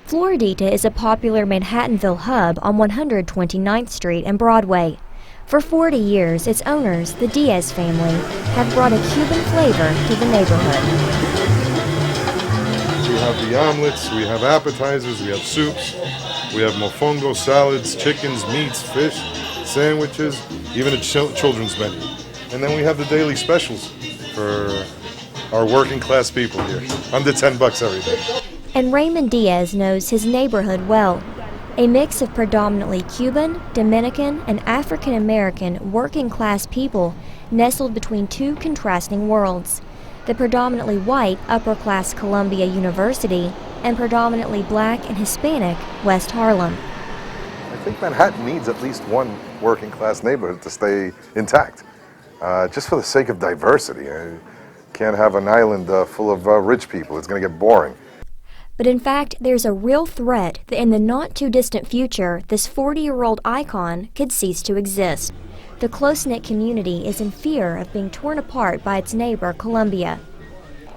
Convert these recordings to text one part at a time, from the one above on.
Floridita is a popular Manhattanville hub on 129th Street and Broadway. For 40 years, its owners, the Diaz family, have brought a Cuban flavor to the neighborhood. We have the omelets, we have appetizers, we have soups, we have mofongo, salads, chickens, meats, fish, sandwiches, even a children's menu. And then we have the daily specials for our working class people here, under $10 every day. And Raymond Diaz knows his neighborhood well. A mix of predominantly Cuban, Dominican, and African American working class people nestled between two contrasting worlds: the predominantly white upper class Columbia University and predominantly black and Hispanic West Harlem. I think Manhattan needs at least one working class neighborhood to stay intact, just for the sake of diversity. You can't have an island full of rich people. It's going to get boring. But in fact, there's a real threat that in the not-too-distant future, this 40-year-old icon could cease to exist. The close-knit community is in fear of being torn apart by its neighbor, Columbia.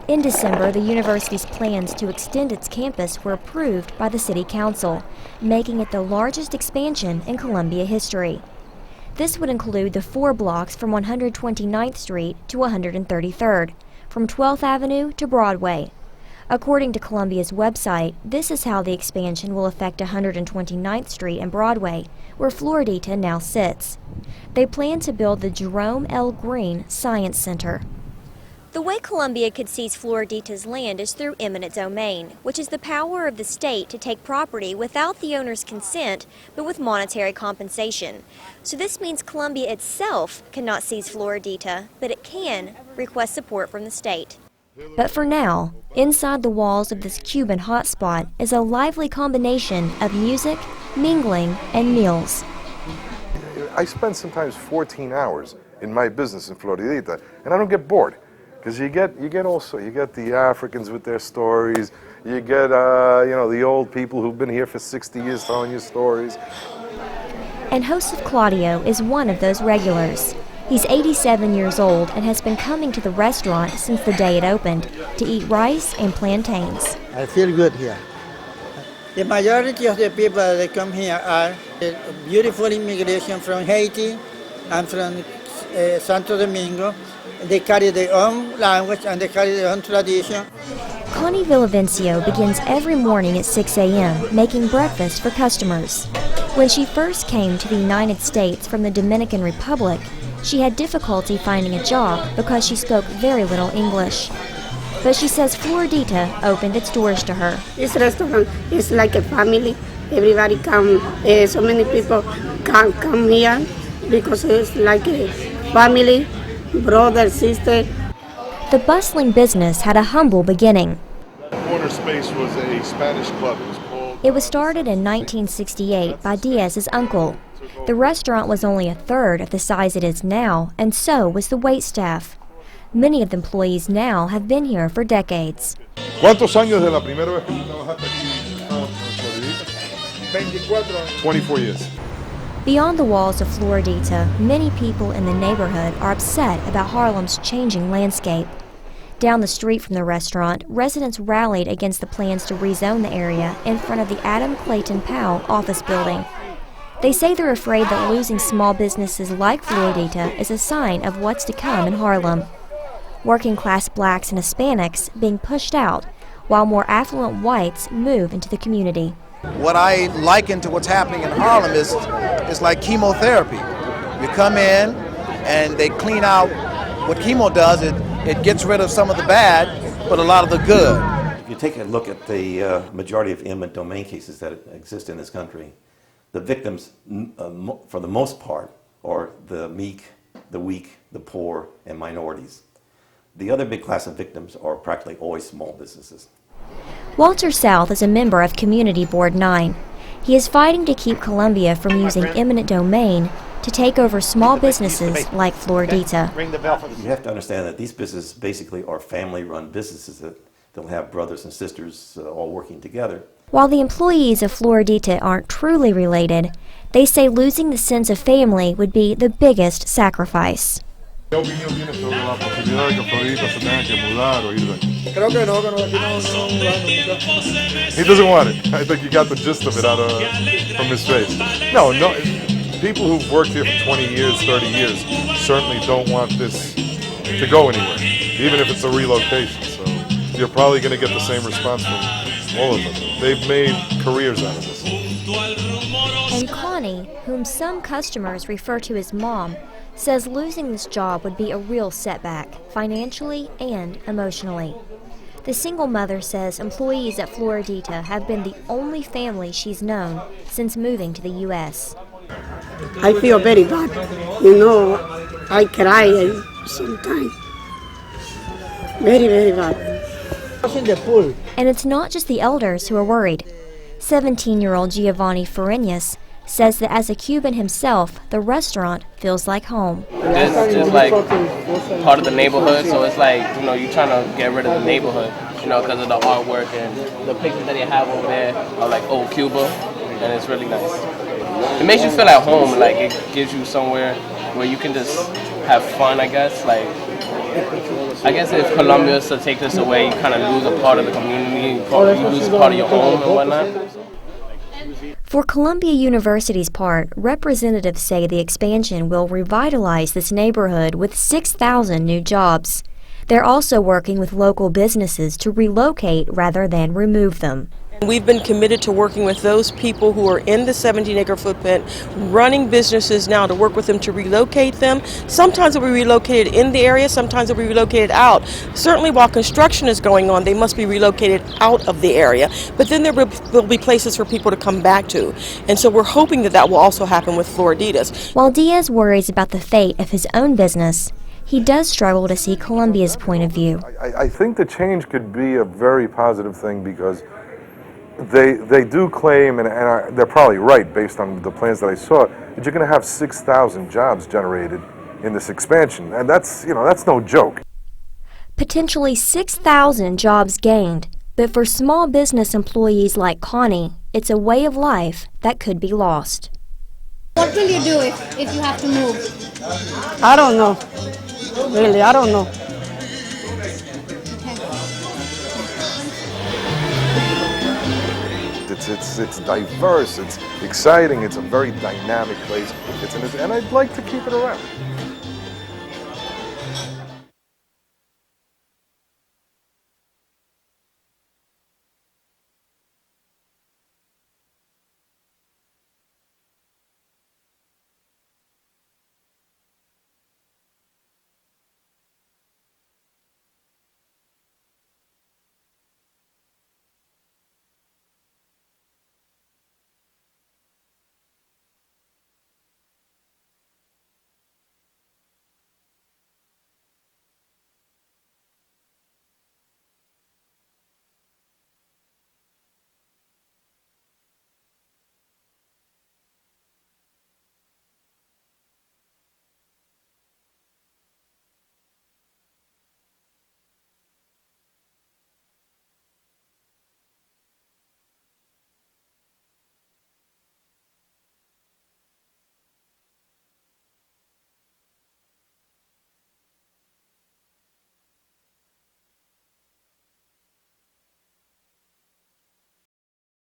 In December, the university's plans to extend its campus were approved by the City Council, making it the largest expansion in Columbia history. This would include the 4 blocks from 129th Street to 133rd, from 12th Avenue to Broadway. According to Columbia's website, this is how the expansion will affect 129th Street and Broadway, where Floridita now sits. They plan to build the Jerome L. Green Science Center. The way Columbia could seize Floridita's land is through eminent domain, which is the power of the state to take property without the owner's consent, but with monetary compensation. So this means Columbia itself cannot seize Floridita, but it can request support from the state. But for now, inside the walls of this Cuban hotspot is a lively combination of music, mingling, and meals. I spend sometimes 14 hours in my business in Floridita, and I don't get bored, because you get the Africans with their stories, you get the old people who've been here for 60 years telling you stories. And Joseph Claudio is one of those regulars. He's 87 years old and has been coming to the restaurant since the day it opened to eat rice and plantains. I feel good here. The majority of the people that come here are beautiful immigration from Haiti and from Santo Domingo. They carry their own language and they carry their own tradition. Connie Villavicencio begins every morning at 6 a.m. making breakfast for customers. When she first came to the United States from the Dominican Republic, she had difficulty finding a job because she spoke very little English. But she says Floridita opened its doors to her. This restaurant is like a family. Everybody come, so many people come here because it's like a family, brother, sister. The bustling business had a humble beginning. The corner space was a Spanish club. It was started in 1968 by Diaz's uncle. The restaurant was only a third of the size it is now, and so was the waitstaff. Many of the employees now have been here for decades. ¿Cuántos años de la primera vez que tú trabajaste aquí en Floridita? 24 years. Beyond the walls of Floridita, many people in the neighborhood are upset about Harlem's changing landscape. Down the street from the restaurant, residents rallied against the plans to rezone the area in front of the Adam Clayton Powell office building. They say they're afraid that losing small businesses like Floridita is a sign of what's to come in Harlem. Working-class blacks and Hispanics being pushed out, while more affluent whites move into the community. What I liken to what's happening in Harlem is like chemotherapy. You come in and they clean out what chemo does. It gets rid of some of the bad, but a lot of the good. If you take a look at the majority of eminent domain cases that exist in this country, the victims, for the most part, are the meek, the weak, the poor, and minorities. The other big class of victims are practically always small businesses. Walter South is a member of Community Board 9. He is fighting to keep Columbia from using eminent domain to take over small businesses like Floridita. You have to understand that these businesses basically are family-run businesses that they'll have brothers and sisters all working together. While the employees of Floridita aren't truly related, they say losing the sense of family would be the biggest sacrifice. ¿Qué opinión tienes sobre la posibilidad de que Floridita se tenga que mudar o ir de aquí? Creo que no, aquí no nunca. He doesn't want it. I think you got the gist of it from his face. No, people who've worked here for 20 years, 30 years, certainly don't want this to go anywhere, even if it's a relocation. So you're probably going to get the same response from all of them. They've made careers out of this. And Connie, whom some customers refer to as Mom, says losing this job would be a real setback, financially and emotionally. The single mother says employees at Floridita have been the only family she's known since moving to the U.S. I feel very bad. You know, I cry sometimes. Very, very bad. And it's not just the elders who are worried. 17-year-old Giovanni Farinas says that as a Cuban himself, the restaurant feels like home. This is like part of the neighborhood, so it's like, you know, you're trying to get rid of the neighborhood, you know, because of the artwork and the pictures that they have over there are like old Cuba, and it's really nice. It makes you feel at home, like it gives you somewhere where you can just have fun, I guess. Like, I guess if Colombia is to take this away, you kind of lose a part of the community, you lose a part of your home and whatnot. For Columbia University's part, representatives say the expansion will revitalize this neighborhood with 6,000 new jobs. They're also working with local businesses to relocate rather than remove them. We've been committed to working with those people who are in the 17-acre footprint, running businesses now to work with them to relocate them. Sometimes they'll be relocated in the area, sometimes they'll be relocated out. Certainly while construction is going on, they must be relocated out of the area. But then there will be places for people to come back to. And so we're hoping that that will also happen with Floriditas. While Diaz worries about the fate of his own business, he does struggle to see Columbia's point of view. I think the change could be a very positive thing because they do claim, and they're probably right based on the plans that I saw, that you're going to have 6,000 jobs generated in this expansion, and that's no joke. Potentially 6,000 jobs gained, but for small business employees like Connie, it's a way of life that could be lost. What will you do if you have to move? I don't know. Really, I don't know. It's diverse, it's exciting, it's a very dynamic place, and I'd like to keep it around.